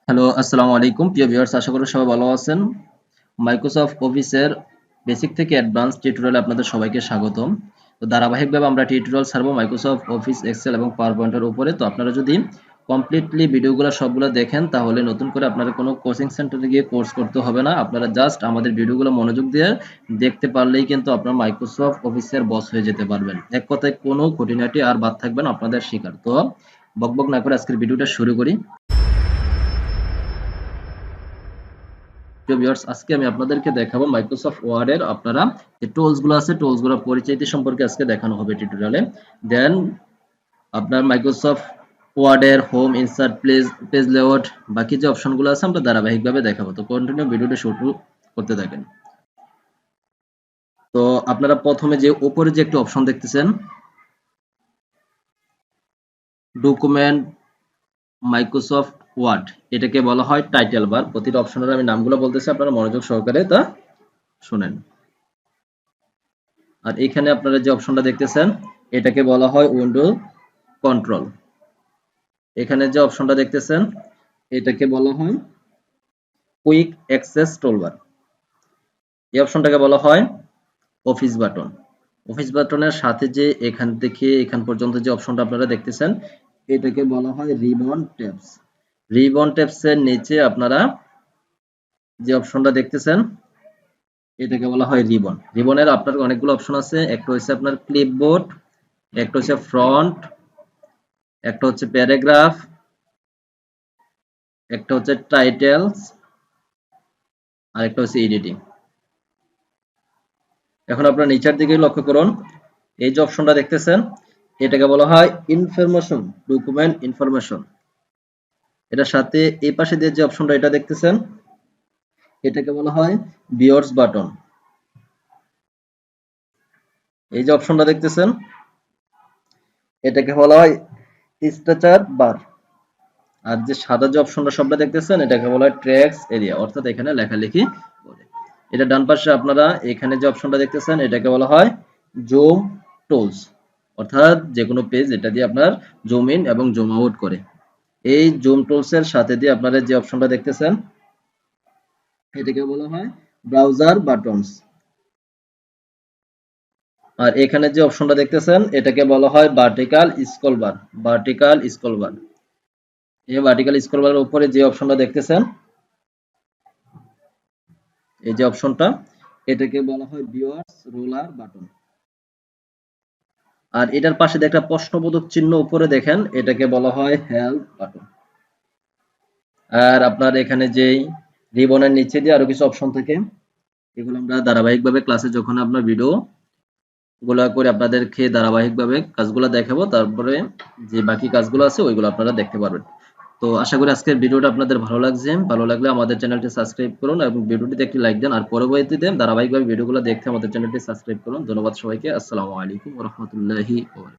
Hello, আসসালামু আলাইকুম প্রিয় ভিউয়ার্স, আশা করি সবাই ভালো আছেন। মাইক্রোসফট অফিসের বেসিক থেকে অ্যাডভান্স টিউটোরিয়ালে আপনাদের সবাইকে স্বাগতম। তো ধারাবাহিকভাবে আমরা টিউটোরিয়াল ছাড়বো মাইক্রোসফট অফিস এক্সেল এবং পাওয়ার পয়েন্টের উপরে। তো আপনারা যদি কমপ্লিটলি ভিডিওগুলো সবগুলো দেখেন তাহলে নতুন করে আপনারা কোনো কোচিং সেন্টারে গিয়ে কোর্স করতে হবে না। আপনারা জাস্ট আমাদের ভিডিওগুলো মনোযোগ দিয়ে দেখতে পারলেই কিন্তু আপনারা মাইক্রোসফট অফিসের বস হয়ে যেতে পারবেন। এক কথায় কোনো খুঁটিনাটি আর বাদ থাকবে না আপনাদের শেখার। তো বকবক না করে আজকের ভিডিওটা শুরু করি। প্রিয় ভিউয়ার্স, আজকে আমি আপনাদেরকে দেখাবো মাইক্রোসফট ওয়ার্ড এর আপনারা যে টুলস গুলো আছে, টুলস গুলোর পরিচিতি সম্পর্কে আজকে দেখানো হবে টিউটোরিয়ালে। দেন আপনার মাইক্রোসফট ওয়ার্ড এর হোম, ইনসার্ট, পেজ লেআউট, বাকি যে অপশনগুলো আছে আমরা ধারাবাহিকভাবে দেখাবো। তো কন্টিনিউ ভিডিওটা শুরু করতে থাকেন। তো আপনারা প্রথমে যে উপরে যে একটা অপশন দেখতেছেন, ডকুমেন্ট মাইক্রোসফট ওয়ার্ড, এটাকে বলা হয় টাইটেল বার। প্রতিটা অপশনের আমি নামগুলো বলতেছি, আপনারা মনোযোগ সহকারে তা শুনেন। আর এখানে আপনারা যে অপশনটা দেখতেছেন এটাকে বলা হয় উইন্ডো কন্ট্রোল। এখানে যে অপশনটা দেখতেছেন এটাকে বলা হয় কুইক অ্যাক্সেস টুলবার। এই অপশনটাকে বলা হয় অফিস বাটন। অফিস বাটনের সাথে যে এখান থেকে এখান পর্যন্ত যে অপশনটা আপনারা দেখতেছেন এটাকে বলা হয় রিবন ট্যাবস। রিবন ট্যাবস এর নিচে আপনারা যে অপশনটা দেখতেছেন এটাকে বলা হয় রিবন। রিবনের আপনার অনেকগুলো অপশন আছে। একটা হচ্ছে আপনার ক্লিপবোর্ড, একটা হচ্ছে ফ্রন্ট, একটা হচ্ছে প্যারাগ্রাফ, একটা হচ্ছে টাইটেলস, আর একটা হচ্ছে এডিটিং। এখন আপনারা নিচের দিকে লক্ষ্য করুন, এই যে অপশনটা দেখতেছেন এটাকে বলা হয় ইনফরমেশন, ডকুমেন্ট ইনফরমেশন। এটার সাথে এই পাশে দিয়ে যে অপশনটা এটা দেখতেছেন এটাকে বলা হয় ভিউয়ার্স বাটন। এই যে অপশনটা দেখতেছেন এটাকে বলা হয় স্ট্যাচার বার। আর যে সাদা যে অপশনটা সবটা দেখতেছেন এটাকে বলা হয় ট্র্যাক্স এরিয়া, অর্থাৎ এখানে লেখালেখি করে। এটা ডান পাশে আপনারা এখানে যে অপশনটা দেখতেছেন এটাকে বলা হয় জুম টুলস, অর্থাৎ যে কোনো পেজ এটা দিয়ে আপনার জুম ইন এবং জুম আউট করে। এই জুম টুলস এর সাথে দিয়ে আপনারা যে অপশনটা দেখতেছেন এটাকে বলা হয় ব্রাউজার বাটনস। আর এখানে যে অপশনটা দেখতেছেন এটাকে বলা হয় vertical scroll bar. Vertical scroll bar, এই ভার্টিক্যাল স্ক্রল বারের উপরে যে অপশনটা দেখতেছেন এই যে অপশনটা এটাকে বলা হয় ভিউয়ার্স রোলার বাটন। আর এটার পাশে একটা প্রশ্নবোধক চিহ্ন উপরে দেখেন এটাকে বলা হয় হেল্প বাটন। আর আপনার এখানে যেই রিবনের নিচে দিয়ে আরো কিছু অপশন থাকে, এগুলো আমরা ধারাবাহিকভাবে ক্লাসে যখন আপনার ভিডিও গুলা করে আপনাদেরকে ধারাবাহিকভাবে কাজগুলো দেখাবো, তারপরে যে বাকি কাজগুলো আছে ওইগুলো আপনারা দেখতে পারবেন। তো আশা করি আজকের ভিডিওটা আপনাদের ভালো লাগছে। ভালো লাগলে আমাদের চ্যানেলটি সাবস্ক্রাইব করুন এবং ভিডিওটিতে একটি লাইক দেন। আর পরবর্তীতে ধারাবাহিকভাবে ভিডিওগুলো দেখতে আমাদের চ্যানেলটি সাবস্ক্রাইব করুন। ধন্যবাদ সবাইকে। আসসালামু আলাইকুম ওয়া রাহমাতুল্লাহি ওয়া বারাকাতুহু।